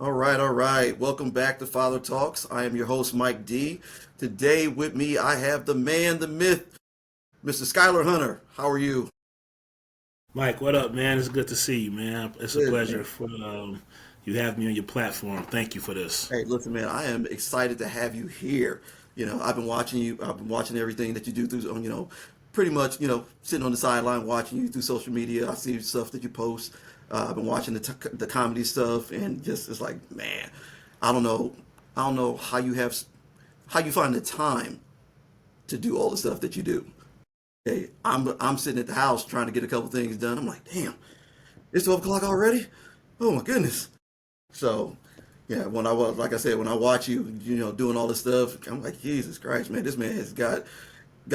All right. Welcome back to Father Talks. I am your host, Mike D. Today with me, I have the man, the myth, Mr. Skyler Hunter. How are you? Mike, what up, man? It's good to see you, man. It's a Good, pleasure man. for you have me on your platform. Thank you for this. Hey, listen, man, I am excited to have you here. I've been watching you. I've been watching everything that you do through, pretty much, sitting on the sideline watching you through social media. I see stuff that you post. I've been watching the comedy stuff, and just it's like, man, I don't know, I don't know how you find the time to do all the stuff that you do. Hey, I'm sitting at the house trying to get a couple things done. I'm like, damn, it's 12 o'clock already. Oh my goodness. So, yeah, when I was like I said, when I watch you, doing all this stuff, I'm like, Jesus Christ, man, this man has got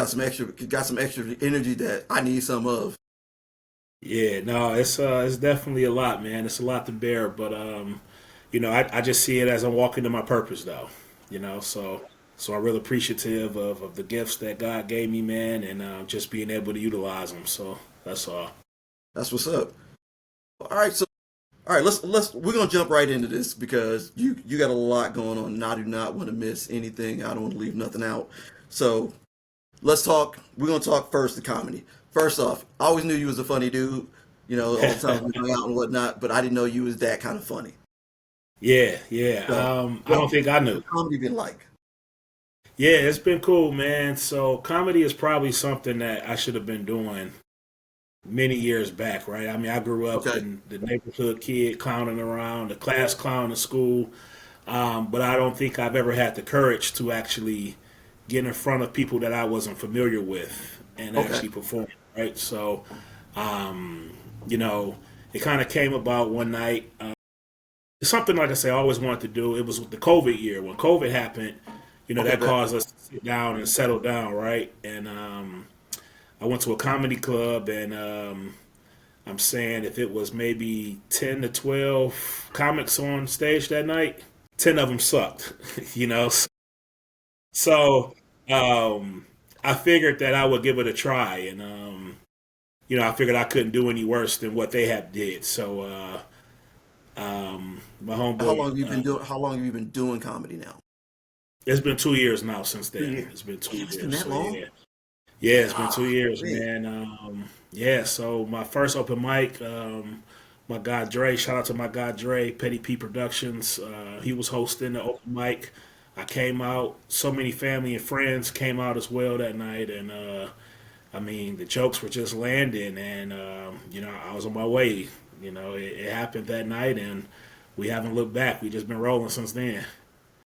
some extra energy that I need some of. Yeah, no, it's definitely a lot, man. It's a lot to bear, but I just see it as I'm walking to my purpose, though. So I'm really appreciative of the gifts that God gave me, man, and just being able to utilize them. So that's all. That's what's up. All right, so all right, let's we're gonna jump right into this because you got a lot going on, and I do not want to miss anything. I don't want to leave nothing out. So let's talk. We're gonna talk first the comedy. First off, I always knew you was a funny dude. All the time we hung out and whatnot, but I didn't know you was that kind of funny. Yeah, yeah. So I don't what think I the knew. comedy been like? Yeah, it's been cool, man. So comedy is probably something that I should have been doing many years back, right? I mean, I grew up Okay, in the neighborhood kid clowning around, the class clown in school, but I don't think I've ever had the courage to actually get in front of people that I wasn't familiar with and okay, actually perform, right? So, um, you know, it kind of came about one night. It's something like I say I always wanted to do. It was the COVID year when COVID happened. okay, That bet. caused us to sit down and settle down, right? And I went to a comedy club, and I'm saying if it was maybe 10 to 12 comics on stage that night, 10 of them sucked, you know? So I figured that I would give it a try, and I figured I couldn't do any worse than what they had did. So my homeboy, How long have you been doing comedy now? it's been 2 years now since 2 years. then. It's been two Damn, it's been years. that So long. yeah. Yeah, it's been two God, years, man. man. Yeah, so my first open mic, my guy Dre, shout out to my guy Dre, Petty P Productions. He was hosting the open mic. I came out. So many family and friends came out as well that night, and I mean the jokes were just landing, and I was on my way. It happened that night, and we haven't looked back. We just been rolling since then.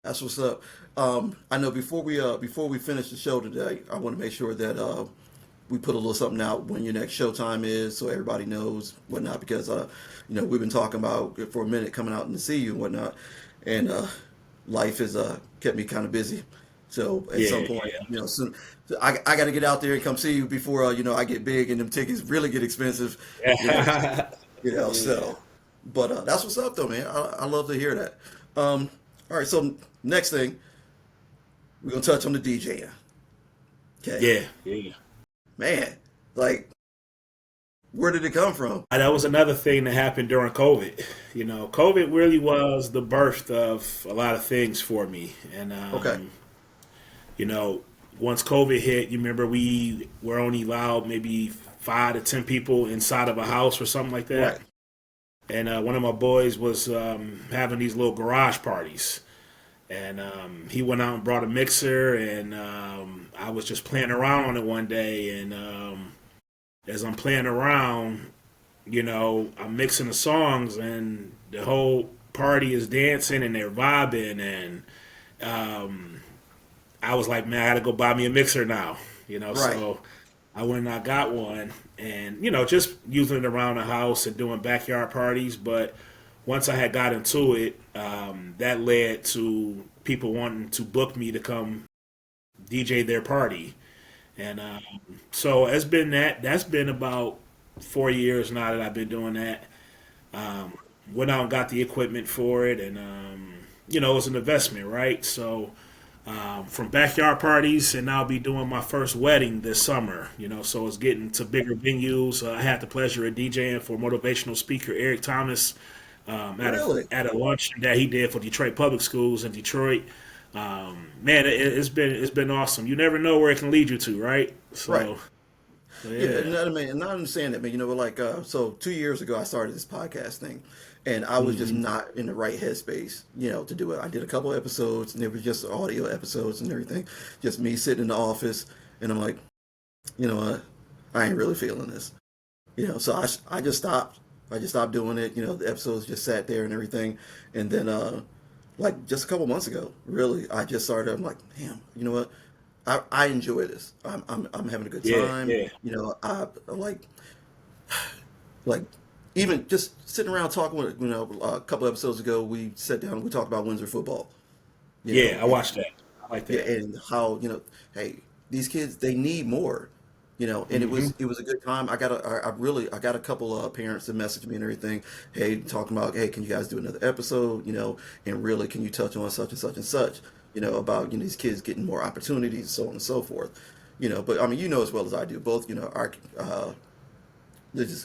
That's what's up. I know before we finish the show today, I want to make sure that we put a little something out when your next show time is, so everybody knows whatnot. Because we've been talking about it for a minute coming out and to see you and whatnot, and life has kept me kind of busy. So at some Yeah, point, yeah, soon, so I got to get out there and come see you before I get big and them tickets really get expensive. You know, yeah. Yeah. so. But that's what's up though, man. I love to hear that. All right, so next thing we're gonna touch on the DJing. Okay, Yeah, yeah. man, like where did it come from? That was another thing that happened during COVID. COVID really was the birth of a lot of things for me. And, Okay, you know, once COVID hit, you remember we were only allowed maybe 5 to 10 people inside of a house or something like that. right. And one of my boys was having these little garage parties. And he went out and brought a mixer, and I was just playing around on it one day. And as I'm playing around, I'm mixing the songs, and the whole party is dancing and they're vibing, and um, I was like, man, I gotta go buy me a mixer now, Right. So I went and I got one, and just using it around the house and doing backyard parties. But once I had got into it, that led to people wanting to book me to come DJ their party, and so it's been that's been about 4 years now that I've been doing that. Um, Went out and got the equipment for it, and it was an investment, right? So from backyard parties, and I'll be doing my first wedding this summer. So it's getting to bigger venues. I had the pleasure of DJing for motivational speaker Eric Thomas Really? at a lunch that he did for Detroit Public Schools in Detroit. Man, it's been awesome. You never know where it can lead you to, right? Right. So Yeah, yeah. and I understand that, man. But like, so 2 years ago, I started this podcast thing, and I was just Hmm. not in the right headspace, to do it. I did a couple episodes, and they were just audio episodes and everything, just me sitting in the office, and I'm like, you know what, I ain't really feeling this, So I just stopped. I just stopped doing it. The episodes just sat there and everything, and then like just a couple months ago, really, I just started. I'm like, damn, you know what? I enjoy this. I'm having a good Yeah, time. yeah. I like even just sitting around talking with a couple episodes ago, we sat down and we talked about Windsor football. Yeah, I And watched that. I like yeah, that. and how hey, these kids they need more. And it Hmm. was it was a good time. I got a couple of parents that messaged me and everything. Hey, talking about, hey, can you guys do another episode? And really, can you touch on such and such and such? About these kids getting more opportunities, so on and so forth. But I mean, as well as I do. Both, our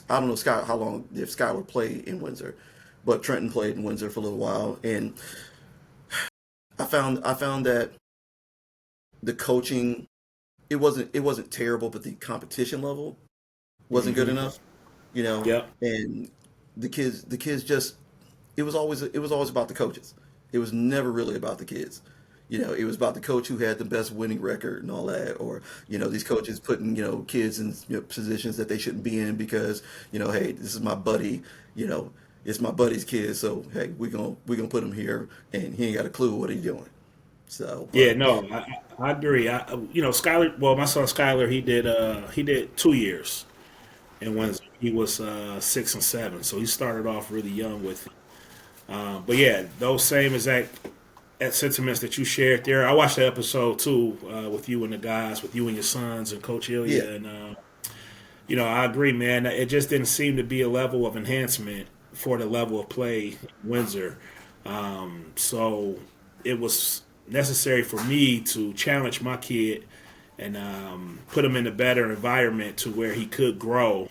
I don't know how long if Skylar played in Windsor, but Trenton played in Windsor for a little while, and I found that the coaching it wasn't terrible, but the competition level wasn't good Hmm. enough, Yep. and the kids just it was always about the coaches. It was never really about the kids. It was about the coach who had the best winning record and all that, or these coaches putting kids in positions that they shouldn't be in because hey, this is my buddy, you know it's my buddy's kid, so hey, we gonna put him here, and he ain't got a clue what he's doing. So, Yeah, but no, I agree. Skyler. Well, my son Skyler, he did 2 years, and when he was 6 and 7, so he started off really young with it. But yeah, those same exact sentiments that you shared there. I watched the episode too with you and the guys, with you and your sons and Coach yeah, Ilya, and I agree, man. It just didn't seem to be a level of enhancement for the level of play in Windsor. So it was necessary for me to challenge my kid and put him in a better environment to where he could grow,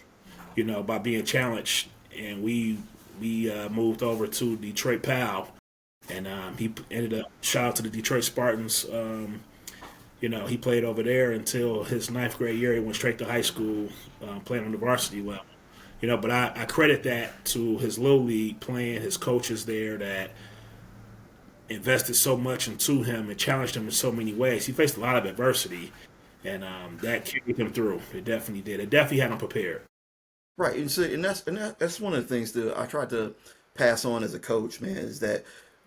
by being challenged. And we moved over to Detroit Pal, and he ended up shout out to the Detroit Spartans. He played over there until his ninth grade year. He went straight to high school, playing on the varsity level. But I credit that to his little league playing, his coaches there that invested so much into him and challenged him in so many ways. He faced a lot of adversity, and that carried him through. It definitely did. It definitely had him prepared. right. And that's one of the things that I tried to pass on as a coach, man, is that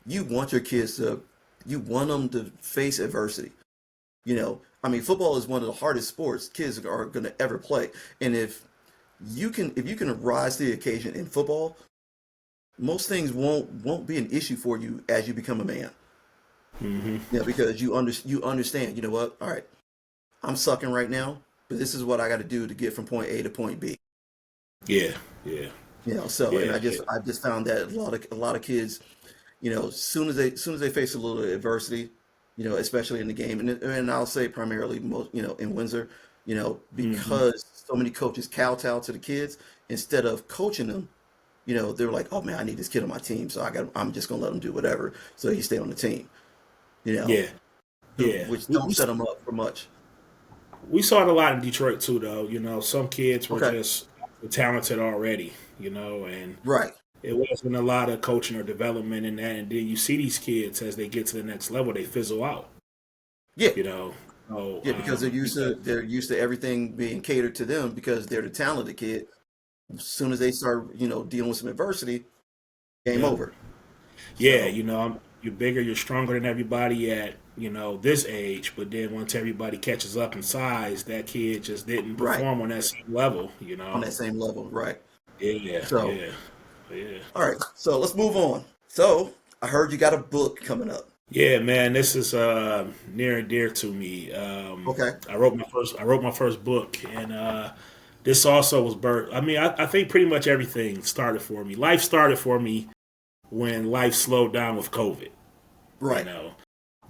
you want them to face adversity. I mean, football is one of the hardest sports kids are going to ever play, and if you can rise to the occasion in football, most things won't be an issue for you as you become a man. Hmm. Because you understand. You know what? All right, I'm sucking right now, but this is what I got to do to get from point A to point B. Yeah, yeah, So and yeah, I just found that a lot of kids, as soon as they face a little adversity, especially in the game, and I'll say primarily most, in Windsor, hmm because so many coaches kowtow to the kids instead of coaching them. They're like, oh man, I need this kid on my team, so I'm just gonna let him do whatever, so he stay on the team. You know, yeah, yeah. which We, don't we set them up for much. we saw it a lot in Detroit too, though. Some kids were Okay, just talented already, and right, it wasn't a lot of coaching or development in that. And then you see these kids as they get to the next level, they fizzle out. yeah, You know, so yeah, because they're used to because they're used to everything being catered to them because they're the talented kid. As soon as they start, dealing with some adversity, game yeah, over. yeah, So, you're bigger, you're stronger than everybody at this age. But then once everybody catches up in size, that kid just didn't right, perform on that same level. on that same level, right. Yeah, So, yeah, yeah. all right, so let's move on. So, I heard you got a book coming up. Yeah, man, this is near and dear to me. Okay, I wrote my first book, and this also was birth. I mean, I think pretty much everything started for me. Life started for me when life slowed down with COVID. You right, know,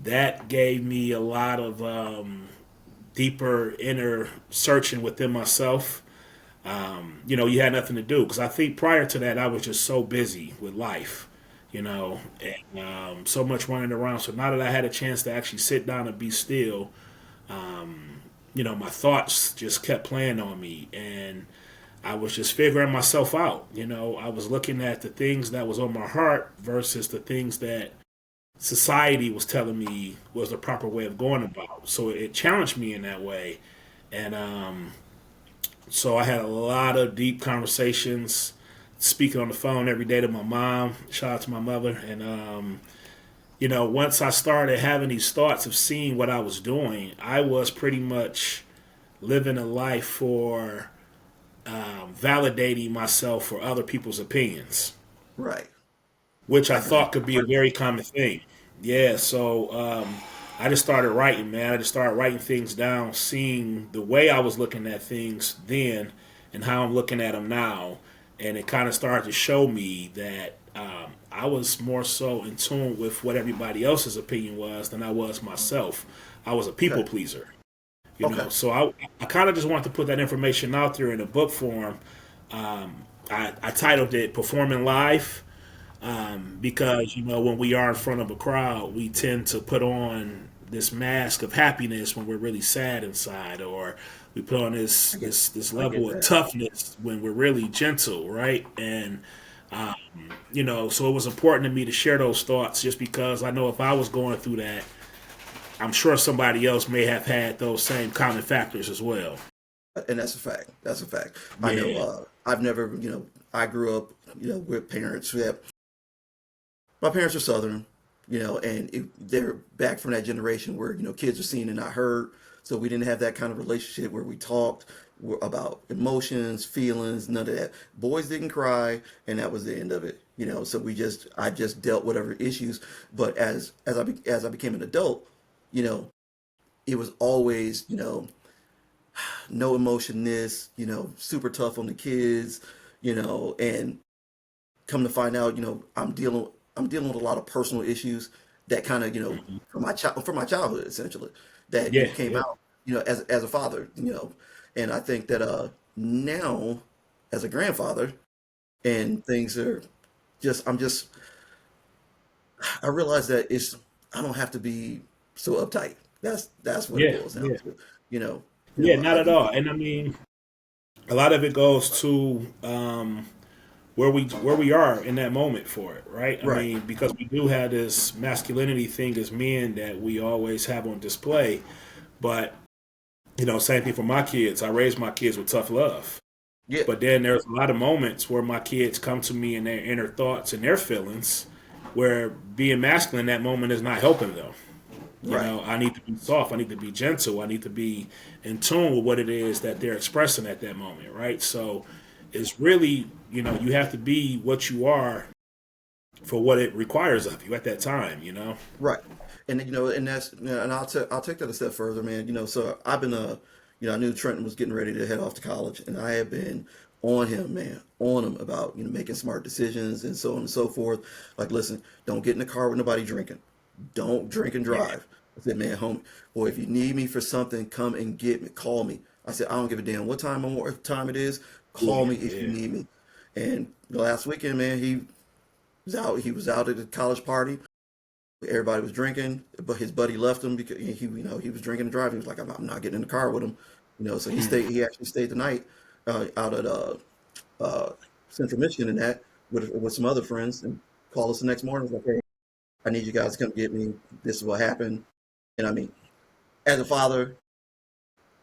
that gave me a lot of deeper inner searching within myself. you had nothing to do. Because I think prior to that, I was just so busy with life, and so much running around. So now that I had a chance to actually sit down and be still, my thoughts just kept playing on me, and I was just figuring myself out. I was looking at the things that was on my heart versus the things that society was telling me was the proper way of going about. So it challenged me in that way, and so I had a lot of deep conversations, speaking on the phone every day to my mom. Shout out to my mother, and once I started having these thoughts of seeing what I was doing, I was pretty much living a life for validating myself for other people's opinions, Right. which I I can thought could be a very common thing. Yeah, so I just started writing, man. I just started writing things down, seeing the way I was looking at things then and how I'm looking at them now. And it kind of started to show me that I was more so in tune with what everybody else's opinion was than I was myself. I was a people okay. pleaser. Okay. So I kind of just wanted to put that information out there in a book form. I titled it Performing Live, because when we are in front of a crowd, we tend to put on this mask of happiness when we're really sad inside, or we put on this I get this I get level of that. toughness when we're really gentle, right? And so it was important to me to share those thoughts, just because I know if I was going through that, I'm sure somebody else may have had those same common factors as well. And that's a fact. That's a fact. I know. Yeah, I've never, I grew up, with parents that my parents are Southern, and they're back from that generation where kids are seen and not heard. So we didn't have that kind of relationship where we talked about emotions, feelings, none of that. Boys didn't cry, and that was the end of it. So I just dealt whatever issues. But as I became an adult, you know, it was always no emotion this, super tough on the kids, and come to find out, I'm dealing with a lot of personal issues that kind of, from my childhood essentially, that yeah, came yeah, out, as a father, and I think that now as a grandfather, and things are just I realize that I don't have to be so uptight. That's what it yeah, boils down yeah, to. You know, yeah. Not I at can all. And I mean, a lot of it goes to where we are in that moment for it, right? I right. mean, because we do have this masculinity thing as men that we always have on display, but same thing for my kids. I raised my kids with tough love, Yeah, but then there's a lot of moments where my kids come to me in their inner thoughts and their feelings, where being masculine in that moment is not helping them. right. I need to be soft. I need to be gentle. I need to be in tune with what it is that they're expressing at that moment, right? So it's really, you have to be what you are for what it requires of you at that time. Right. And and that's and I'll take that a step further, man. So I've been I knew Trenton was getting ready to head off to college, and I have been on him, man, on him about making smart decisions and so on and so forth. Like, listen, don't get in the car with nobody drinking. Don't drink and Yeah. drive. I said, man, homie, boy, if you need me for something, come and get me. Call me. I said, I don't give a damn what time it is. Call Yeah. me if you Yeah. need me. And last weekend, man, he was out. He was out at a college party. Everybody was drinking, but his buddy left him because he was drinking and driving. He was like, I'm not getting in the car with him, So he stayed. He actually stayed the night out at uh, Central Michigan and that with some other friends, and called us the next morning. Was like, hey, I need you guys to come get me. This is what happened. And I mean, as a father,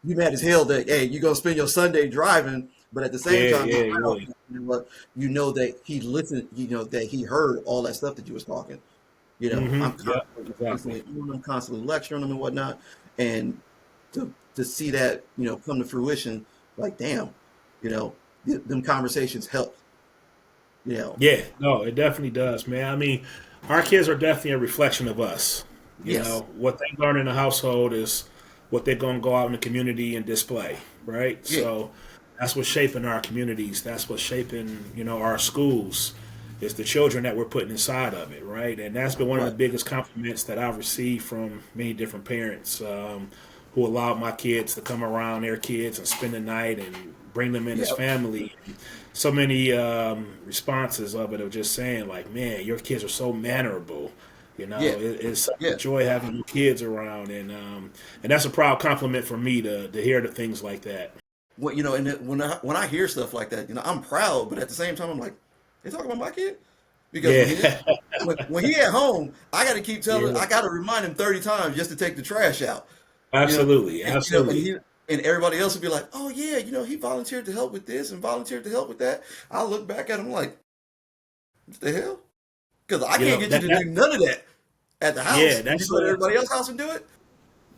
you mad as hell that hey, you're gonna spend your Sunday driving, but at the same Yeah. time, Yeah. deep down, Yeah. that he listened. That he heard all that stuff that you was talking. Mm-hmm. I'm Yep. constantly, Exactly. constantly, I'm constantly lecturing them and whatnot, and to see that come to fruition, like damn, them conversations help. You know, Yeah. No, it definitely does, man. I mean, our kids are definitely a reflection of us. yes, What they learn in the household is what they're going to go out in the community and display, right? yeah, So that's what's shaping our communities. That's what's shaping, our schools. It's the children that we're putting inside of it, right? And that's been one of the right, biggest compliments that I've received from many different parents, who allowed my kids to come around their kids and spend the night and bring them in as Yep. family. So many responses of it of just saying like, man, your kids are so mannerable. Yeah. It's such a Yeah. joy having your kids around, and that's a proud compliment for me to hear the things like that. Well, and when I hear stuff like that, I'm proud, but at the same time, I'm like, they talking about my kid because Yeah, when he at home, I got to keep telling, yeah, I got to remind him 30 times just to take the trash out. You know, absolutely, and, and absolutely. and everybody else would be like, oh yeah, he volunteered to help with this and volunteered to help with that. I look back at him like, what the hell? Because I You can't know get you to do none of that at the yeah, house. You that's go to everybody else's house and do it.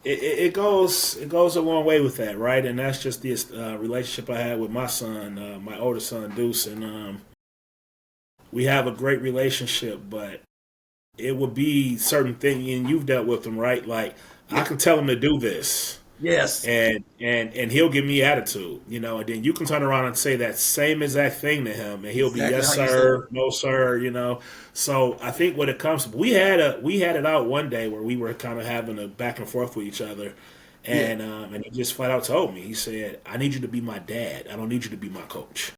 it goes a long way with that, right? And that's just the relationship I had with my son, my older son Deuce, and we have a great relationship. But it would be certain things, and you've dealt with them, right? Like I Yeah. can tell him to do this, Yes. and he'll give me attitude, and then you can turn around and say that same exact thing to him, and he'll be Exactly yes how you said it. sir, no sir. So I think when it comes to we had it out one day where we were kind of having a back and forth with each other, Yeah. and he just flat out told me, he said, I need you to be my dad, I don't need you to be my coach.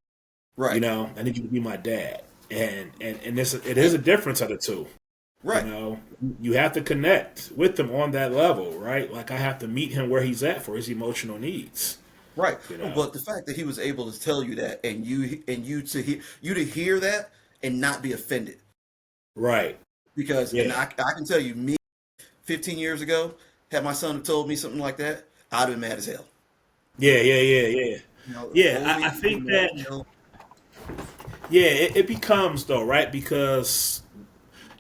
Right. I need you to be my dad, and it is a difference of the two. You Right. know, you have to connect with him on that level, right? Like I have to meet him where he's at for his emotional needs. Right. You know, But the fact that he was able to tell you that and you to hear that and not be offended. right? Because and Yeah, I can tell you, me 15 years ago, had my son have told me something like that, I'd have been mad as hell. yeah, yeah, yeah, yeah, yeah. Told I me, think that yeah, it becomes though, right? Because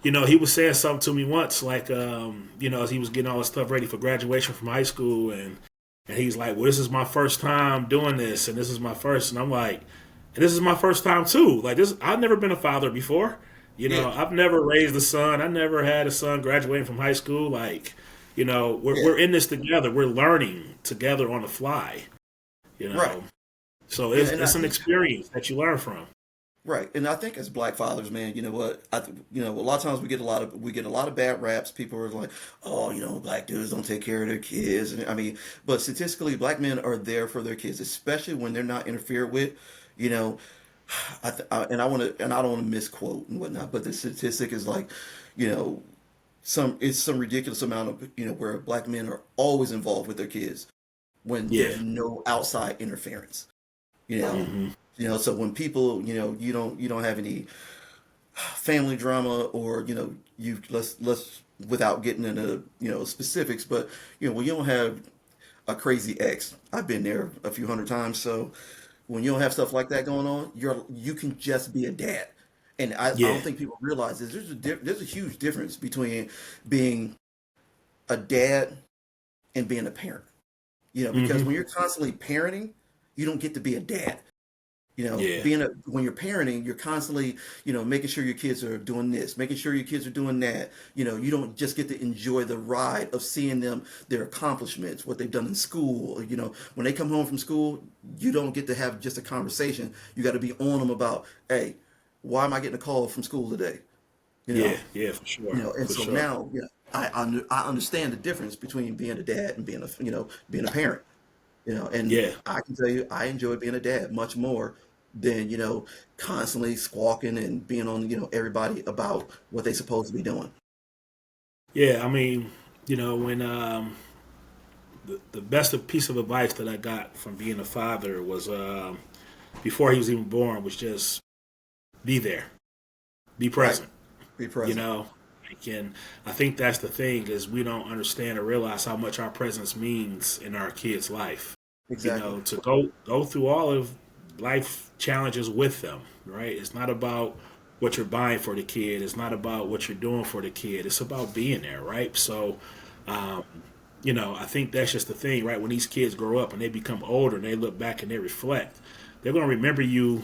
he was saying something to me once, like as he was getting all his stuff ready for graduation from high school, and he's like, "Well, this is my first time doing this, and this is my first," and I'm like, "And this is my first time too. Like this, I've never been a father before. yeah, I've never raised a son. I never had a son graduating from high school. Like, yeah, we're in this together. We're learning together on the fly. You right. know, so Yeah, it's an experience that you learn from. right. And I think as black fathers, man, you know what? A lot of times we get a lot of bad raps. People are like, oh, black dudes don't take care of their kids. And I mean, but statistically, black men are there for their kids, especially when they're not interfered with. You know, and I don't want to misquote and whatnot, but the statistic is like, you know, some ridiculous amount of where black men are always involved with their kids when Yeah. there's no outside interference. You know, Hmm. so when people, you don't have any family drama or you let's without getting into specifics, but when you don't have a crazy ex, I've been there a few hundred times. So when you don't have stuff like that going on, you can just be a dad. And I Yeah. don't think people realize this. There's a huge difference between being a dad and being a parent. Because Hmm. when you're constantly parenting, you don't get to be a dad. Yeah. When you're parenting, you're constantly, making sure your kids are doing this, making sure your kids are doing that. You don't just get to enjoy the ride of seeing their accomplishments, what they've done in school. When they come home from school, you don't get to have just a conversation. You got to be on them about, hey, why am I getting a call from school today? You Yeah. know, Yeah. For sure. and For so sure. now, I understand the difference between being a dad and being a parent. And Yeah. I can tell you, I enjoy being a dad much more than constantly squawking and being on everybody about what they supposed to be doing. Yeah. I mean, when the best piece of advice that I got from being a father was before he was even born was just be there, be Right. present. Be You present. know, and I think that's the thing is we don't understand or realize how much our presence means in our kids' life. Exactly. To go through all of life challenges with them, right? It's not about what you're buying for the kid. It's not about what you're doing for the kid. It's about being there, right? So, um, I think that's just the thing, right? When these kids grow up and they become older and they look back and they reflect, they're going to remember you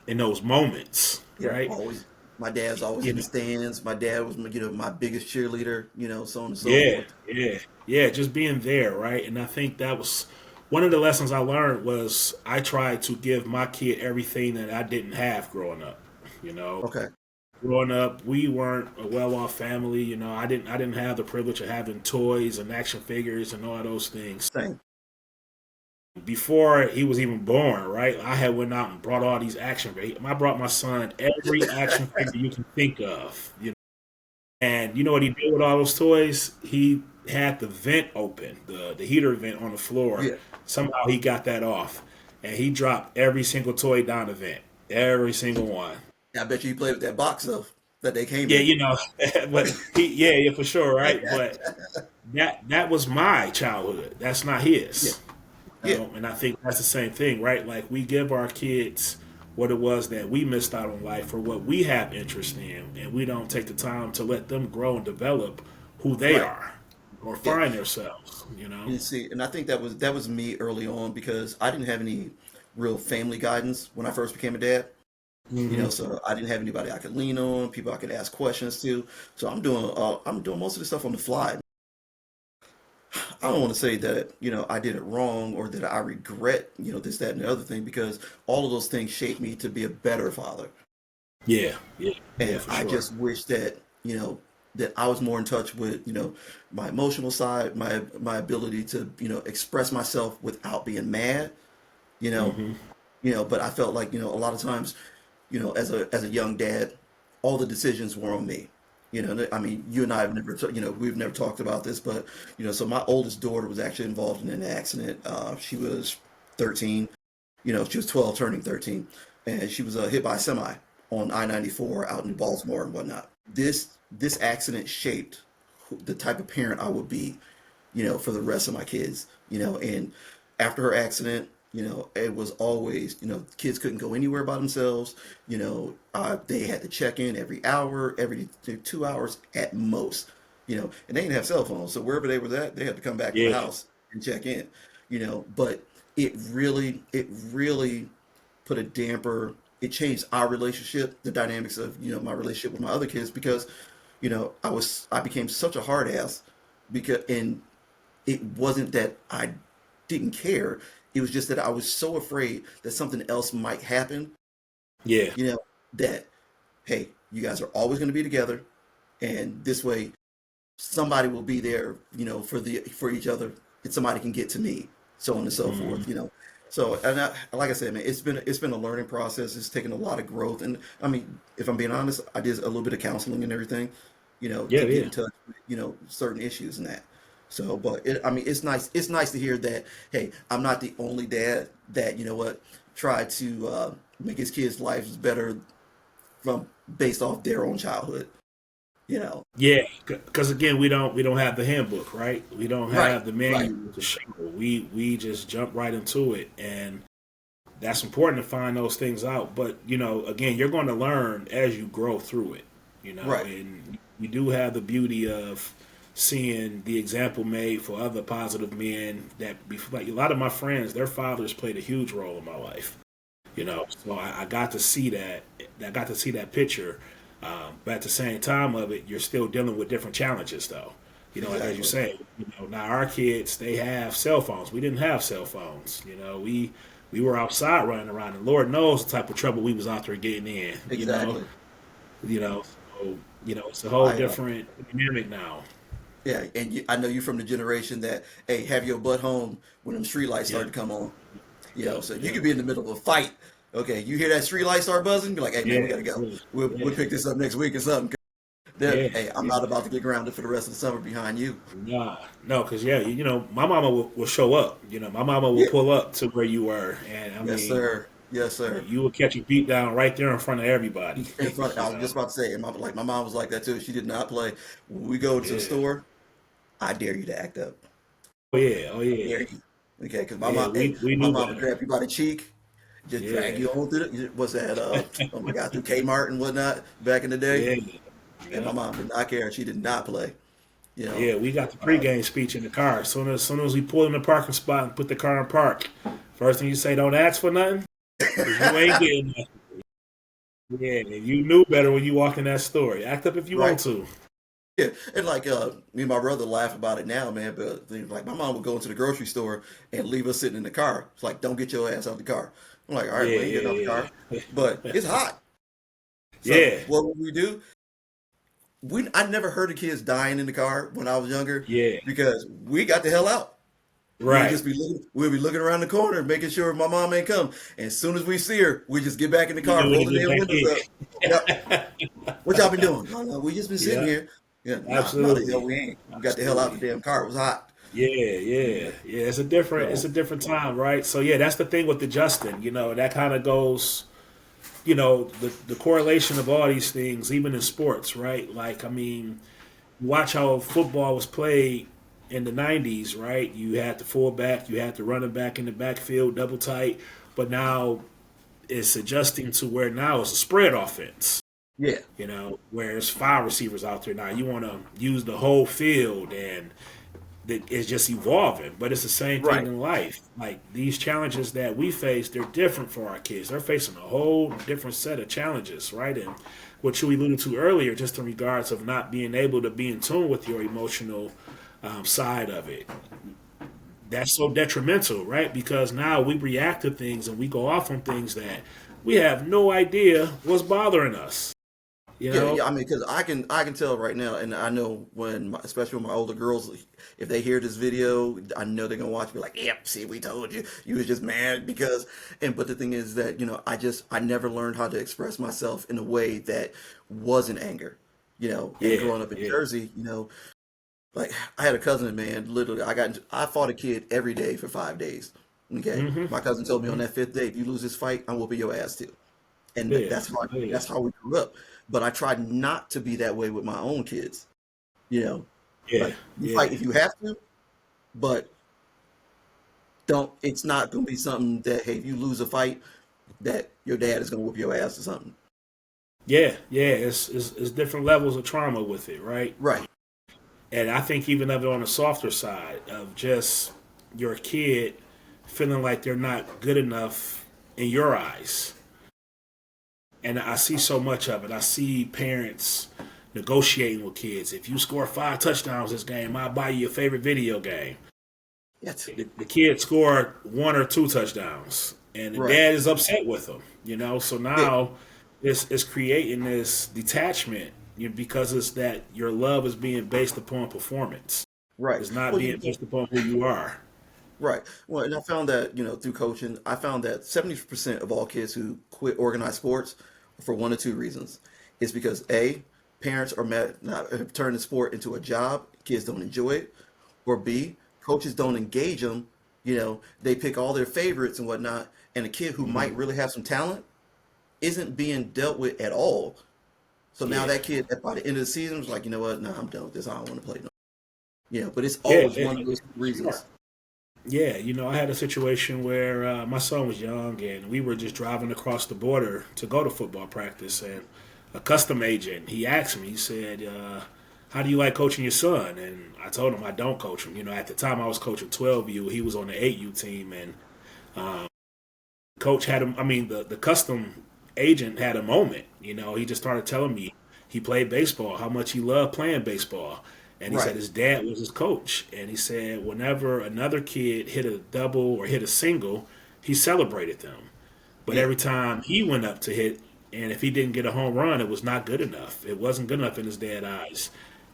in those moments, Yeah. right? Always. My dad's always You in the know, stands. My dad was my biggest cheerleader. So on and so yeah, forth. yeah, yeah. Just being there, right? And I think that was one of the lessons I learned was I tried to give my kid everything that I didn't have growing up. You know, Okay. growing up, we weren't a well-off family. You know, I didn't have the privilege of having toys and action figures and all those things. Same. Before he was even born, right? I had went out and brought all these action figures. I brought my son every action figure you can think of. You know, and you know what he did with all those toys? He had the vent open, the heater vent on the floor. Yeah. Somehow he got that off, and he dropped every single toy down the vent, every single one. I bet you played with that box though that they came Yeah, in. you know, but yeah, for sure, right? But that was my childhood. That's not Yeah. his. You Yeah. know, and I think that's the same thing, right? Like we give our kids what it was that we missed out on life or what we have interest in, and we don't take the time to let them grow and develop who they Right. are or Yeah. find themselves. You know? You see, and I think that was me early on because I didn't have any real family guidance when I first became a dad. Hmm. So I didn't have anybody I could lean on, people I could ask questions to. So I'm doing most of the stuff on the fly. I don't want to say that, I did it wrong or that I regret, this, that, and the other thing because all of those things shaped me to be a better father. Yeah, And for I sure. just wish that, that I was more in touch with, my emotional side, my ability to, express myself without being mad, you know, Hmm. but I felt like, a lot of times, as a young dad, all the decisions were on me. I mean, you and I have never, we've never talked about this, but, so my oldest daughter was actually involved in an accident. She was 13, she was 12 turning 13, and she was hit by a semi on I-94 out in Baltimore and whatnot. This accident shaped the type of parent I would be, for the rest of my kids, and after her accident, it was always, kids couldn't go anywhere by themselves. They had to check in every hour, every 2 hours at most, and they didn't have cell phones. So wherever they were at, they had to come back to the Yeah, house and check in, but it really put a damper. It changed our relationship, the dynamics of, my relationship with my other kids because, I became such a hard ass because, and it wasn't that I didn't care. It was just that I was so afraid that something else might happen, yeah, you know, that, hey, you guys are always going to be together. And this way, somebody will be there, for each other, and somebody can get to me, so on and so hmm, forth. So, and like I said, man, it's been a learning process. It's taken a lot of growth, and I mean, if I'm being honest, I did a little bit of counseling and everything, yeah, to get yeah. in touch with, certain issues and that. So, but I mean, it's nice. It's nice to hear that. Hey, I'm not the only dad that tried to make his kids' lives better from based off their own childhood. You know, Yeah, because again, we don't have the handbook, right? We don't right, have the right. manual to show. We just jump right into it, and that's important to find those things out. But again, you're going to learn as you grow through it. Right. And we do have the beauty of seeing the example made for other positive men that before, like a lot of my friends, their fathers played a huge role in my life. So I got to see that. I got to see that picture. But at the same time of it, you're still dealing with different challenges, though. Like as you Exactly. say, now our kids they have cell phones. We didn't have cell phones. We were outside running around, and Lord knows the type of trouble we was out there getting in. Exactly. You know, so it's a whole I different dynamic now. Yeah, and I know you're from the generation that hey, have your butt home when them street lights start Yep, to come on. yep, So you yep. could be in the middle of a fight. Okay, you hear that street light start buzzing, be like, hey man, we Yeah, gotta go. yeah, We'll yeah, pick this up next week or something. yeah, Hey, I'm yeah. not about to get grounded for the rest of the summer behind you. Nah, no, because yeah, my mama will show up. My mama will Yeah. pull up to where you were, and I Yes, mean, sir. Yes, sir. you will catch a beat down right there in front of everybody. In front, I you was know, just about to say, and my mom was like that too. She did not play. When we go to the yeah, store, I dare you to act up. oh yeah, oh I yeah, dare you. Okay, because yeah. We my knew mom would better. grab you by the cheek, just drag Yeah, you on through was that oh my God, through Kmart and whatnot back in the day. yeah, And my yeah, mom did not care. She did not play. You know, yeah. We got the uh, pregame speech in the car. Soon as we pull in the parking spot and put the car in park, first thing you say, don't ask for nothing, because you ain't getting nothing. Yeah, and you knew better when you walked in that store. Act up if you right? want to. Yeah, and like me and my brother laugh about it now, man. But like my mom would go into the grocery store and leave us sitting in the car. It's like, don't get your ass out the car. I'm like, all right, Yeah, we ain't getting out the yeah, car, yeah. but it's hot. So Yeah, what would we do? I never heard of kids dying in the car when I was younger yeah, because we got the hell out. right. We'll be looking around the corner, making sure my mom ain't come. And as soon as we see her, we just get back in the You car, know when roll to the get damn back windows up. Yep. in. What y'all been doing? Oh no, we just been sitting Yeah, here. Yeah, nah, no, the hell absolutely, we ain't. We got the hell out the absolutely. damn car. It was hot. Yeah, Yeah. yeah, yeah. It's So a different time, right? So yeah, that's the thing with adjusting. That kind of goes. The correlation of all these things, even in sports, right? Like, I mean, watch how football was played in the '90s, right? You had the fullback, you had the running back in the backfield, double tight, but now it's adjusting to where now it's a spread offense. yeah, Where there's five receivers out there now. You want to use the whole field, and it's just evolving. But it's the same thing right, in life. Like these challenges that we face, they're different for our kids. They're facing a whole different set of challenges, right? And what you alluded to earlier, just in regards of not being able to be in tune with your emotional side of it. That's so detrimental, right? Because now we react to things and we go off on things that we have no idea what's bothering us. You yeah, yeah. know, I mean, because I can tell right now, and I know especially with my older girls, if they hear this video, I know they're gonna watch me like, yep, see, we told you, you was just mad because. And but the thing is that I never learned how to express myself in a way that wasn't anger. And yeah, growing up in yeah. Jersey, like I had a cousin, man. Literally, I fought a kid every day for 5 days. Okay, Mm-hmm. my cousin told me on Mm-hmm. that fifth day, if you lose this fight, I'm whooping your ass too. And Yeah, that's how yeah, that's how we grew up. But I tried not to be that way with my own kids. You know, yeah, like you fight yeah, if you have to, but don't. It's not going to be something that hey, if you lose a fight, that your dad is going to whoop your ass or something. yeah, yeah. It's different levels of trauma with it, right? Right. And I think even of it on the softer side of just your kid feeling like they're not good enough in your eyes. And I see so much of it. I see parents negotiating with kids. If you score 5 touchdowns this game, I'll buy you your favorite video game. That's The kid scored 1 or 2 touchdowns, and the right. dad is upset with him. So Yeah. now it's creating this detachment because it's that your love is being based upon performance. Right. It's not Well, being based upon who you are. right. Well, and I found that, through coaching, I found that 70% of all kids who quit organized sports for one or two reasons. It's because A, parents are mad, not have turned the sport into a job, kids don't enjoy it, or B, coaches don't engage them. They pick all their favorites and whatnot, and a kid who might Mhm. really have some talent isn't being dealt with at all. So now Yeah, that kid, by the end of the season, was like, you know what? No, I'm done with this. I don't want to play no. But it's yeah, always one of those smart. reasons. Yeah, I had a situation where my son was young, and we were just driving across the border to go to football practice, and a custom agent he asked me, he said, "How do you like coaching your son?" And I told him I don't coach him. At the time I was coaching 12U, he was on the 8U team, and coach had him. I mean, the custom agent had a moment. He just started telling me he played baseball, how much he loved playing baseball. And he said Right. his dad was his coach. And he said whenever another kid hit a double or hit a single, he celebrated them. But Yeah. every time he went up to hit, and if he didn't get a home run, it was not good enough. It wasn't good enough in his dad's eyes.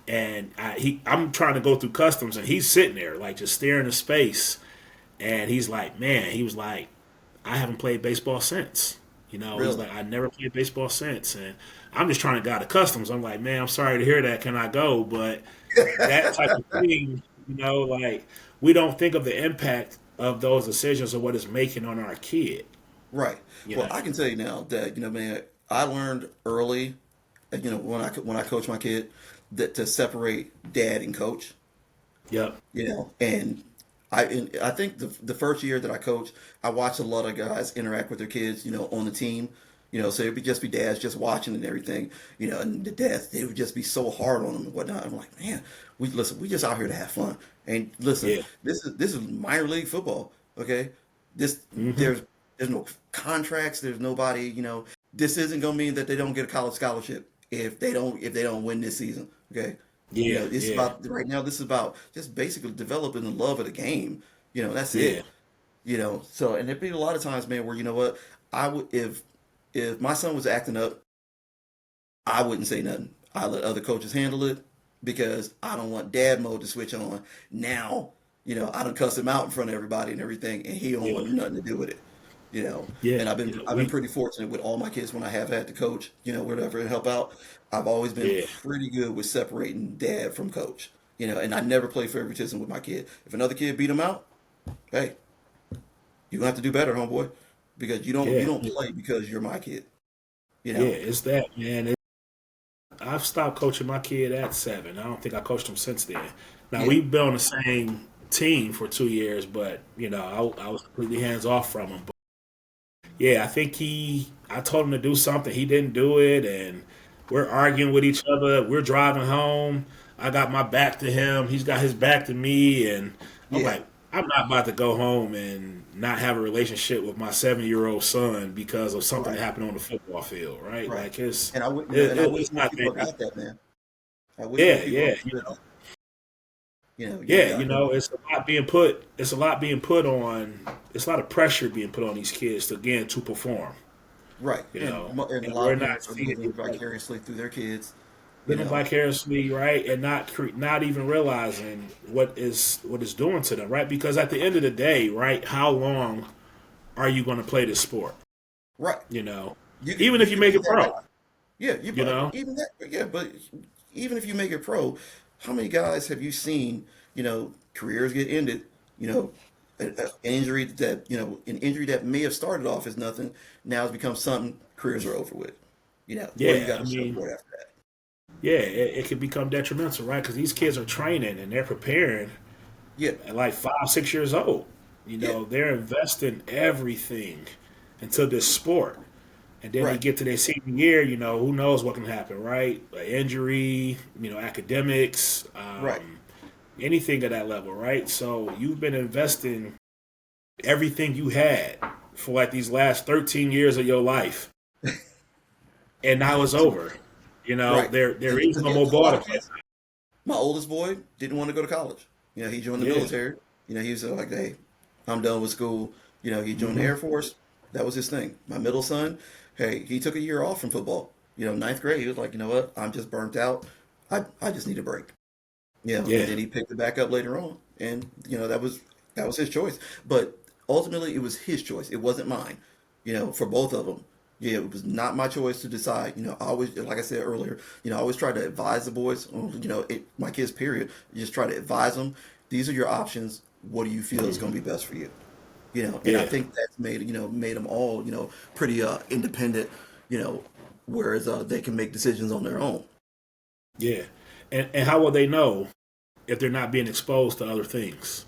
And I'm trying to go through customs, and he's sitting there like just staring into space. And he's like, man, he was like, I haven't played baseball since. He's Really. like, I never played baseball since. And I'm just trying to get out of customs. I'm like, man, I'm sorry to hear that. Can I go? But that type of thing, like we don't think of the impact of those decisions or what it's making on our kid. Right. You Well, know. I can tell you now that man, I learned early, when I coach my kid, that to separate dad and coach. Yep. And I think the first year that I coached, I watched a lot of guys interact with their kids, on the team. So it'd just be dads just watching and everything, and the dads, they would just be so hard on them and whatnot. I'm like, man, we just out here to have fun. And listen, Yeah. this is minor league football, okay? This Hmm. there's no contracts, there's nobody, this isn't gonna mean that they don't get a college scholarship if they don't win this season, okay? Yeah. It's Yeah. about right now. This is about just basically developing the love of the game. That's Yeah. it. So and there'd be a lot of times, man, where I would if my son was acting up, I wouldn't say nothing. I let other coaches handle it because I don't want dad mode to switch on. Now, I done cuss him out in front of everybody and everything, and he don't Yeah, want nothing to do with it. yeah, And I've you been know, I've been pretty fortunate with all my kids when I have had to coach, whatever and help out. I've always been yeah, pretty good with separating dad from coach. And I never play favoritism with my kid. If another kid beat him out, hey, you gonna have to do better, homeboy, because you yeah, don't play because you're my kid. You yeah. know, It's that, man. I've stopped coaching my kid at 7. I don't think I coached him since then. Now yeah, we've been on the same team for 2 years, but I was completely hands off from him. But yeah, I think I told him to do something. He didn't do it, and we're arguing with each other. We're driving home. I got my back to him. He's got his back to me, and I'm yeah, like, I'm not about to go home and not have a relationship with my 7-year-old son because of something that right, happened on the football field, right? right. Like it's And I would, and I wish it's more not people there. got that, man. I wish more Yeah, people yeah, understood that. You yeah. got, It's a lot being put. It's a lot being put on. It's a lot of pressure being put on these kids to again to perform. right, and a And lot we're of not parents are seeing living it like vicariously through their kids. You living know, vicariously, right, and not even realizing what it's doing to them, right? Because at the end of the day, right, how long are you going to play this sport? right. You know, You could even you if you could make be it that pro, guy. Yeah, you you but know, even that yeah, but even if you make it pro, how many guys have you seen, careers get ended, you know, an injury that may have started off as nothing, now has become something, careers are over with. What do you yeah. got I to show mean, for it after that? yeah, it can become detrimental, right? Because these kids are training and they're preparing Yeah, at like 5, 6 years old. yeah, They're investing everything into this sport. And then they right, get to their senior year, who knows what can happen, right? An injury, academics, right, anything at that level, right? So you've been investing everything you had for like these last 13 years of your life, and now it's over. right. There is no Yeah, more a ball lot to of play. kids. My oldest boy didn't want to go to college. He joined the Yeah. military. He was like, hey, I'm done with school. He joined the Hmm. Air Force. That was his thing. My middle son, hey, he took a year off from football. Ninth grade, he was like, you know what? I'm just burnt out. I just need a break. And Yeah. then he picked it back up later on. And, that was his choice. But ultimately, it was his choice. It wasn't mine, for both of them. Yeah, it was not my choice to decide. I always, like I said earlier, I always try to advise the boys, my kids, period. You just try to advise them. These are your options. What do you feel is going to be best for you? And I Yeah. think that's made them all, pretty independent, you know, whereas they can make decisions on their own. Yeah. And how will they know if they're not being exposed to other things?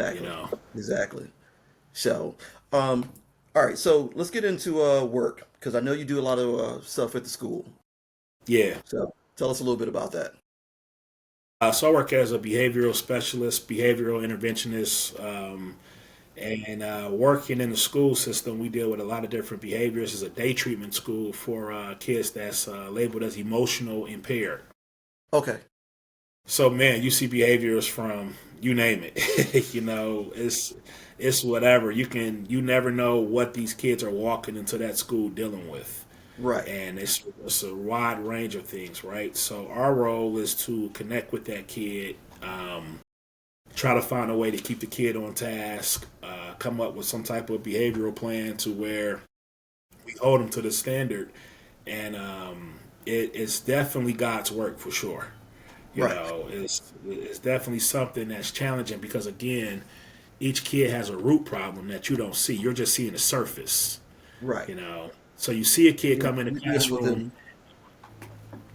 You Exactly. know. Exactly. So, all right. So let's get into work because I know you do a lot of stuff at the school. Yeah. So tell us a little bit about that. So I work as a behavioral specialist, behavioral interventionist, and working in the school system, we deal with a lot of different behaviors. It's a day treatment school for kids that's labeled as emotional impaired. Okay. So man, you see behaviors from you name it. It's whatever. You never know what these kids are walking into that school dealing with. Right. And it's a wide range of things, right? So our role is to connect with that kid, try to find a way to keep the kid on task, come up with some type of behavioral plan to where we hold them to the standard, and it's definitely God's work for sure. Right. It's definitely something that's challenging because again, each kid has a root problem that you don't see. You're just seeing the surface. Right. You know, so you see a kid You're, come in the you're dealing with classroom. them.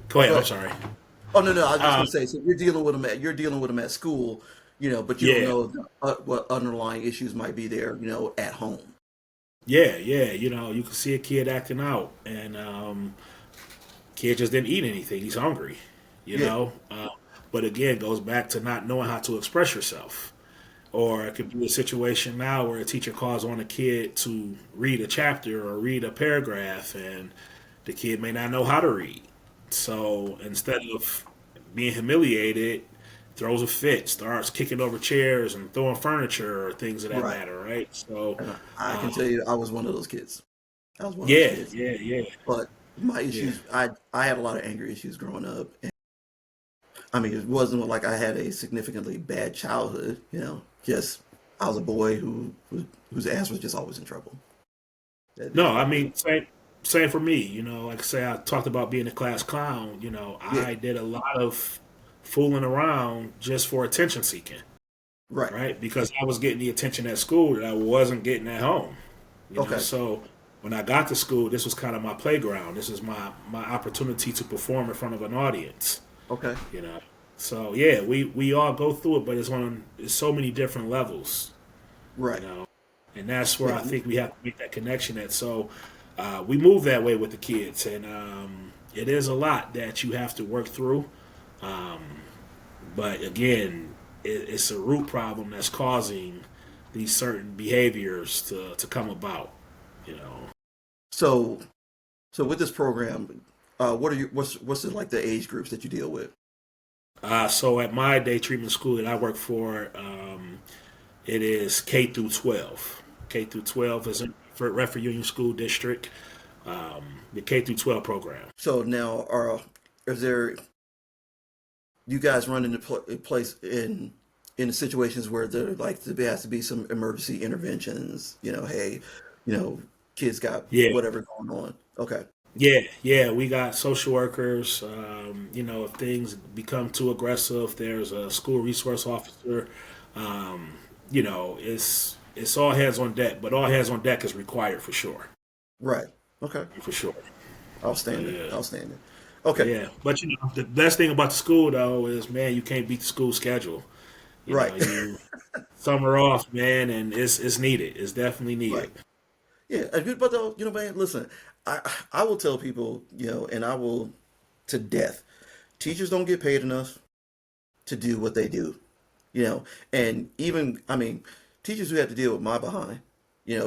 Go Oh, ahead. go I'm ahead. sorry. Oh no, no. I was just Um, gonna say. So you're dealing with them at school, but you don't yeah, know what underlying issues might be there, at home. yeah, yeah. You can see a kid acting out, and kid just didn't eat anything. He's hungry. You Yeah. know, but again, goes back to not knowing how to express yourself. Or it could be a situation now where a teacher calls on a kid to read a chapter or read a paragraph, and the kid may not know how to read. So instead of being humiliated, throws a fit, starts kicking over chairs and throwing furniture or things of that Right. matter, right? So, And I can tell um, you, I was one of those kids. I was one of those yeah, kids. yeah, yeah, But my Yeah. issues, I had a lot of anger issues growing up. And, I mean, it wasn't like I had a significantly bad childhood. Just I was a boy whose ass was just always in trouble. No, That's what I it was. mean, same for me. Like I say, I talked about being a class clown. Yeah, I did a lot of fooling around just for attention seeking, right. right? Because I was getting the attention at school that I wasn't getting at home. Okay, So when I got to school, this was kind of my playground. This is my opportunity to perform in front of an audience. okay, You know, so yeah, we all go through it, but it's so many different levels. You right. know, and that's where Yeah, I think we have to make that connection at. So we move that way with the kids, and it is a lot that you have to work through. Um, but again, it's a root problem that's causing these certain behaviors to come about. You know, so so with this program, what's it like the age groups that you deal with? so at my day treatment school that I work for, it is K through 12. K through 12 is in for Redford Union School District, the K through 12 program. So now, is there you guys run into place in situations where there has to be some emergency interventions? Hey, you know, kids got Yeah, whatever going on. Okay, yeah. We got social workers. If things become too aggressive, there's a school resource officer. Um, it's all hands on deck, but all hands on deck is required for sure, right. Okay, for sure. So outstanding, yeah, outstanding. Okay, yeah. But the best thing about the school though is, man, you can't beat the school schedule. right, You summer off, man, and it's needed. It's definitely right. needed. Yeah, but though, man, listen, I I will tell people, and I will to death. Teachers don't get paid enough to do what they do. you know, and even, I mean, teachers who had to deal with my behind,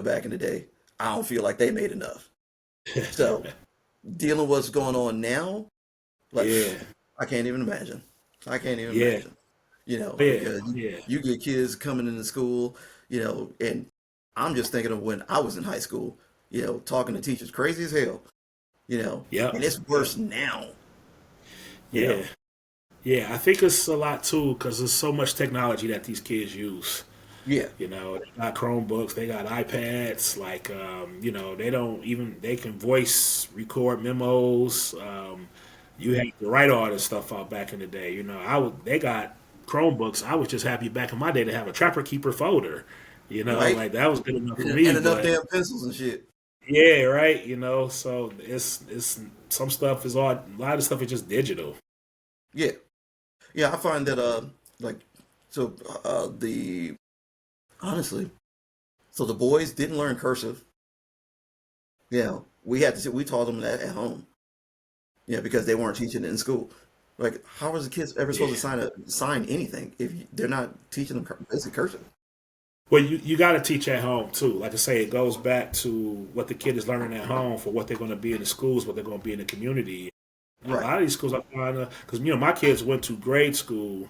back in the day, I don't feel like they made enough. So dealing with what's going on now, like, Yeah, I can't even imagine. I can't even yeah, imagine, yeah, because yeah. you get kids coming into school, and I'm just thinking of when I was in high school, talking to teachers crazy as hell, Yep, and it's yep, worse now, you yeah, know. yeah. I think it's a lot too because there's so much technology that these kids use. Yeah, They got Chromebooks, they got iPads. Like, they don't even they can voice record memos. You had to write all this stuff out back in the day. They got Chromebooks. I was just happy back in my day to have a Trapper Keeper folder. right. Like that was good enough for And me. enough But damn pencils and shit. yeah, right. So it's some stuff is all a lot of stuff is just digital. Yeah. Yeah, I find that like so the honestly, so the boys didn't learn cursive. We taught them that at home. Because they weren't teaching it in school. Like, how was the kids ever supposed to Yeah. sign anything if they're not teaching them basic cursive? Well, you got to teach at home too. Like I say, it goes back to what the kid is learning at home for what they're going to be in the schools, what they're going to be in the community. A Right. lot of these schools I find because my kids went to grade school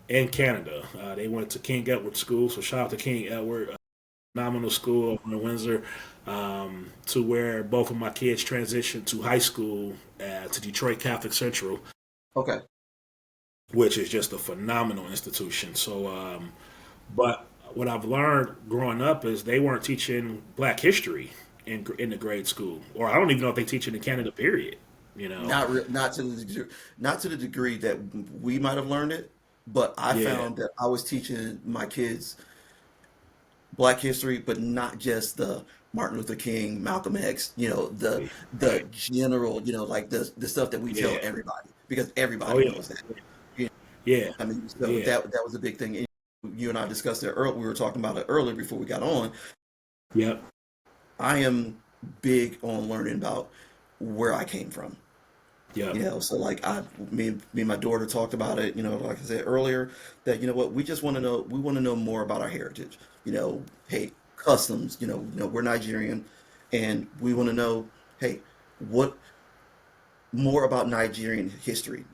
in Canada. They went to King Edward School, so shout out to King Edward, phenomenal school over in Windsor. To where both of my kids transitioned to high school to Detroit Catholic Central, Okay. which is just a phenomenal institution. So, but what I've learned growing up is they weren't teaching Black history in the grade school, or I don't even know if they teach it in Canada. Period. You know. Not to the degree that we might have learned it, but I Yeah. found that I was teaching my kids Black history, but not just the Martin Luther King, Malcolm X, the Right. general, like the stuff that we tell Yeah. everybody because Oh everybody yeah. knows that. You Yeah. I mean, so Yeah. that was a big thing. You and I discussed it earlier. We were talking about it earlier before we got on. Yep. I am big on learning about where I came from. Yep. So like me and my daughter talked about it, like I said earlier, that what we just want to know, we want to know more about our heritage. Hey, customs, we're Nigerian and we want to know, hey, what more about Nigerian history,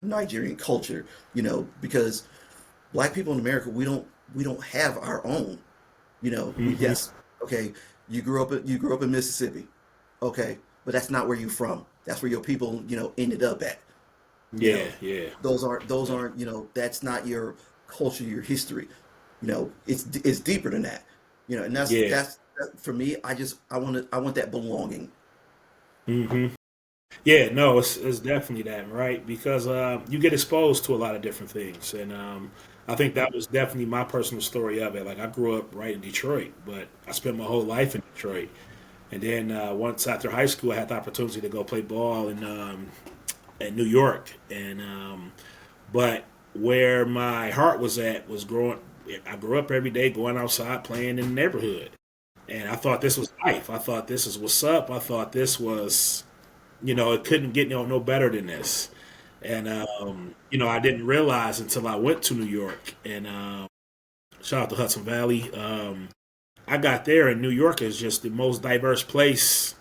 Nigerian culture, because black people in America, we don't have our own. We Hmm. yes, okay, you grew up in Mississippi. Okay, but that's not where you're from. That's where your people, ended up at. You Yeah, know, yeah, those aren't, that's not your culture, your history. It's deeper than that. And yeah. for me. I want that belonging. Hmm. Yeah, no, it's definitely that, right? Because you get exposed to a lot of different things, and I think that was definitely my personal story of it. Like I grew up right in Detroit, but I spent my whole life in Detroit, and then once after high school, I had the opportunity to go play ball in New York, and but where my heart was at was growing. I grew up every day going outside playing in the neighborhood, and I thought this was life. I thought this is what's up. I thought this was, it couldn't get no better than this. And I didn't realize until I went to New York, and shout out to Hudson Valley. I got there, and New York is just the most diverse place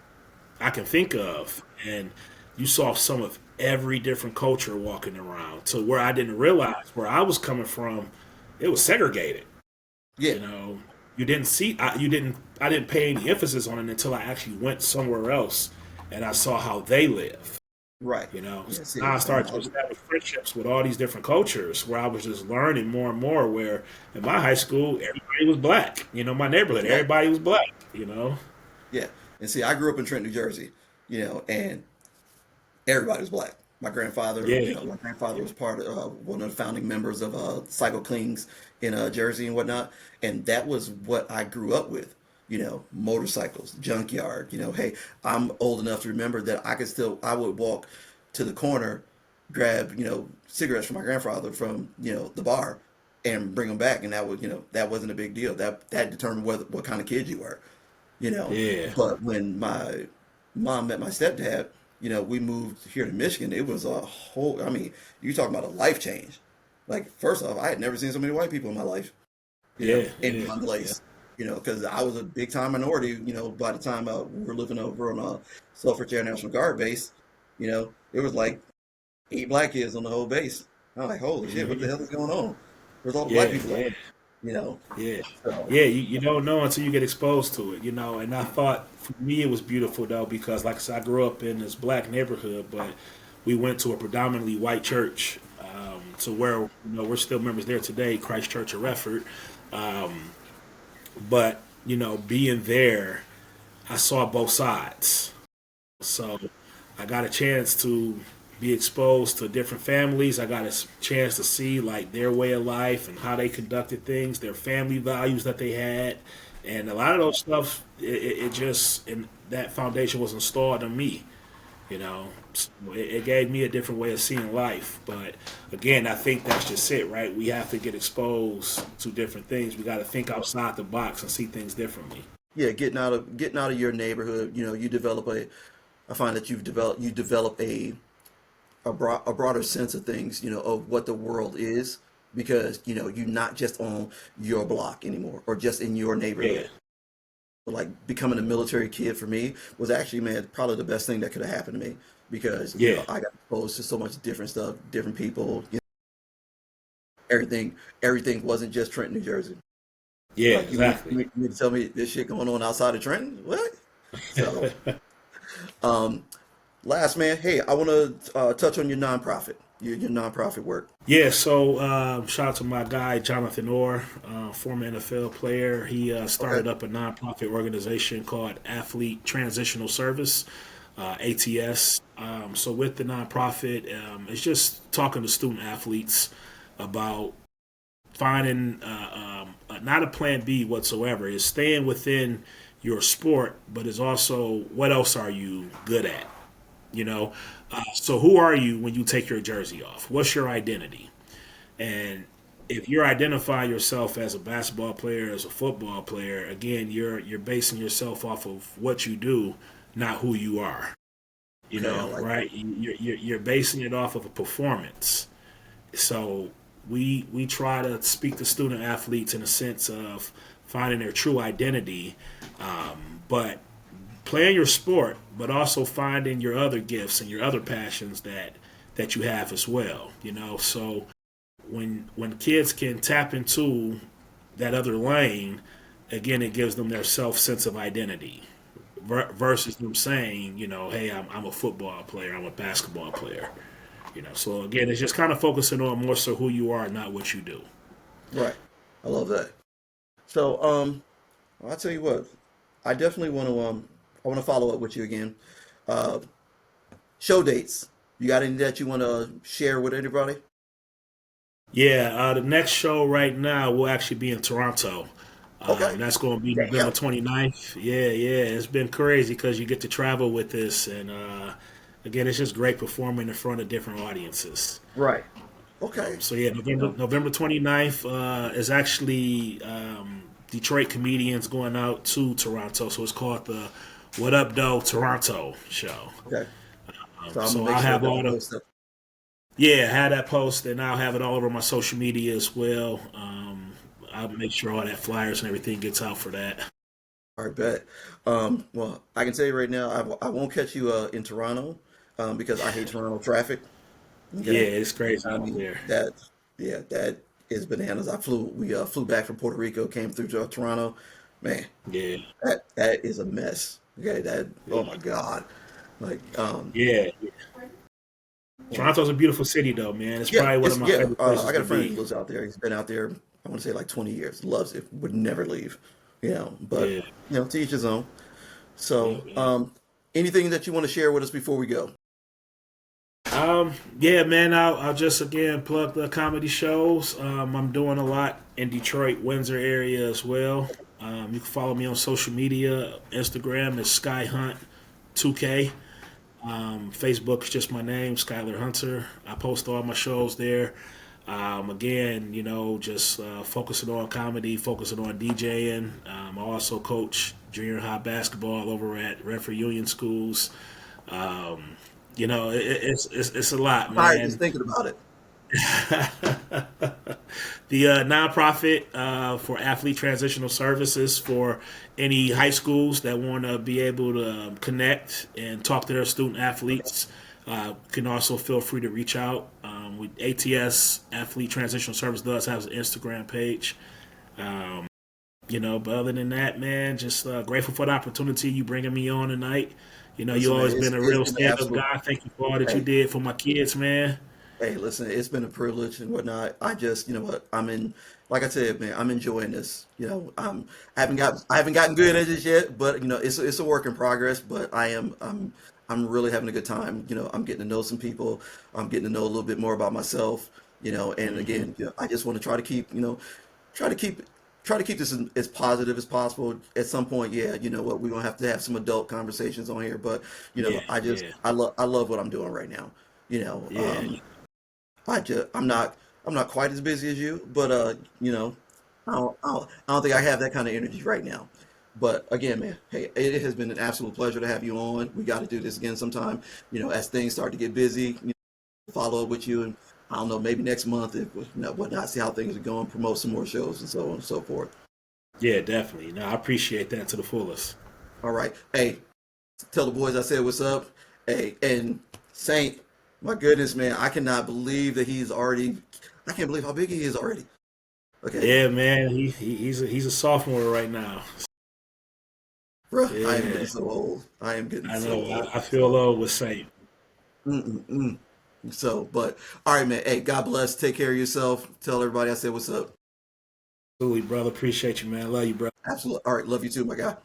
I can think of, and you saw some of every different culture walking around. To where I didn't realize where I was coming from, it was segregated. Yeah, You know, you didn't see, I didn't pay any emphasis on it until I actually went somewhere else, and I saw how they live. right. So Yeah, see, now I started to establish friendships with all these different cultures where I was just learning more and more. Where in my high school, everybody was black. My neighborhood, exactly. everybody was black. Yeah, and see, I grew up in Trenton, New Jersey. And everybody was black. Yeah, My grandfather was part of one of the founding members of Cycle Clings in Jersey and whatnot, and that was what I grew up with. Motorcycles, junkyard. Hey, I'm old enough to remember that I would walk to the corner, grab cigarettes from my grandfather from the bar, and bring them back, and that wasn't a big deal. That determined what kind of kid you were. yeah, But when my mom met my stepdad, we moved here to Michigan. It was a whole, I mean, you talking about a life change. Like, first off, I had never seen so many white people in my life, yeah, in yeah, one yeah, place, because I was a big time minority, by the time we were living over on Sulphur Air National Guard base, there was like 8 black kids on the whole base. I'm like, holy shit, what the hmm, hell is going on? Where's all the black yeah, people at? yeah. You know, Yeah, so, yeah. You don't know until you get exposed to it. And I thought for me it was beautiful though because, like I said, I grew up in this black neighborhood, but we went to a predominantly white church. To where we're still members there today, Christ Church of Redford. Um, but being there, I saw both sides. So I got a chance to be exposed to different families. I got a chance to see like their way of life and how they conducted things, their family values that they had, and a lot of those stuff. It just and that foundation was installed in me. So it gave me a different way of seeing life. But again, I think that's just it, right? We have to get exposed to different things. We got to think outside the box and see things differently. yeah, getting out of your neighborhood, I find that you develop a broader sense of things, of what the world is, because you're not just on your block anymore or just in your Yeah, neighborhood. But like becoming a military kid for me was actually, man, probably the best thing that could have happened to me because yeah, I got exposed to so much different stuff, different people. Everything wasn't just Trenton, New Jersey. yeah, Like exactly. you mean to tell me this shit going on outside of Trenton? What? So, um, last man, hey, I want to touch on your nonprofit, your nonprofit work. Yeah, so shout out to my guy Jonathan Orr, former NFL player. He Okay. started up a nonprofit organization called Athlete Transitional Service, ATS. So with the nonprofit, it's just talking to student athletes about finding not a plan B whatsoever. It's staying within your sport, but it's also what else are you good at? You know, so who are you when you take your jersey off? What's your identity? And if you're identifying yourself as a basketball player, as a football player, again, you're basing yourself off of what you do, not who you are. Okay, I like that. Right? You're basing it off of a performance. So we try to speak to student athletes in a sense of finding their true identity, but playing your sport, but also finding your other gifts and your other passions that you have as well. So when kids can tap into that other lane, again, it gives them their self sense of identity. versus them saying, hey, I'm a football player, I'm a basketball player. So again, it's just kind of focusing on more so who you are, not what you do. Right. I love that. So, I'll tell you what. I definitely want to I want to follow up with you again. Uh, Show dates. You got any that you want to share with anybody? Yeah, the next show right now will actually be in Toronto. Okay. That's going to be November Damn. 29th. Yeah, yeah, it's been crazy because you get to travel with this, and again, it's just great performing in front of different audiences. Right. Okay. So yeah, November 29th is actually Detroit comedians going out to Toronto, so it's called the What Up Doe Toronto show. Okay. So I'm gonna So make I'll sure have that I all the post up. yeah, have that post, and I'll have it all over my social media as well. I'll make sure all that flyers and everything gets out for that. All right, bet. Well, I can tell you right now, I won't catch you in Toronto because I hate Toronto traffic. Yeah, Okay. it's crazy I out mean there. yeah, that is bananas. We flew back from Puerto Rico, came through to Toronto. Man, Yeah, that is a mess. Okay, that oh yeah, my God. Like yeah. Toronto's a beautiful city, though, man. It's yeah, probably one of it's my yeah. favorite places I got to a friend who be. lives out there. He's been out there. I want to say like 20 years. Loves it. Would never leave. But Yeah, to each his own. yeah, So, man. anything that you want to share with us before we go? Yeah, man. I'll just again plug the comedy shows. I'm doing a lot in Detroit, Windsor area as well. You can follow me on social media. Instagram is SkyHunt2K. Facebook is just my name, Skyler Hunter. I post all my shows there. Again, just focusing on comedy, focusing on DJing. I also coach junior high basketball over at Redford Union Schools. Um, it's a lot, I'm tired just man. thinking about it. The nonprofit for athlete transitional services for any high schools that want to be able to connect and talk to their student athletes can also feel free to reach out. ATS Athlete Transitional Service does have an Instagram page. But other than that, man, just grateful for the opportunity you bringing me on tonight. You Listen, man, always been a it's real been an stand up absolute. guy. Thank you for all that you Hey, did for my kids, man. hey, listen, it's been a privilege and whatnot. I just, you know what, like I said, man, I'm enjoying this. I haven't gotten good at this yet, but it's a work in progress. But I'm really having a good time. I'm getting to know some people. I'm getting to know a little bit more about myself. And Hmm. again, I just want to try to keep, try to keep, try to keep this as positive as possible. At some point, yeah, you know what, we're gonna have to have some adult conversations on here. But Yeah, I yeah, I love what I'm doing right now. You know, yeah. um, I'm not quite as busy as you, but I don't think I have that kind of energy right now. But again, man, hey, it has been an absolute pleasure to have you on. We got to do this again sometime. As things start to get busy, follow up with you, and I don't know, maybe next month, if whatnot, see how things are going, promote some more shows, and so on and so forth. Yeah, definitely. No, I appreciate that to the fullest. All right, hey, tell the boys I said what's up. Hey, and Saint, my goodness, man, I cannot believe that he's already. I can't believe how big he is already. Okay, Yeah, man, he's a sophomore right now. bro, I am getting Yeah, so old. I am getting I so know. old. I feel old with Saint. Mm-mm-mm. So, but all right, man. Hey, God bless. Take care of yourself. Tell everybody I said what's up. Absolutely, brother. Appreciate you, man. Love you, bro. Absolutely. All right, love you too, my guy.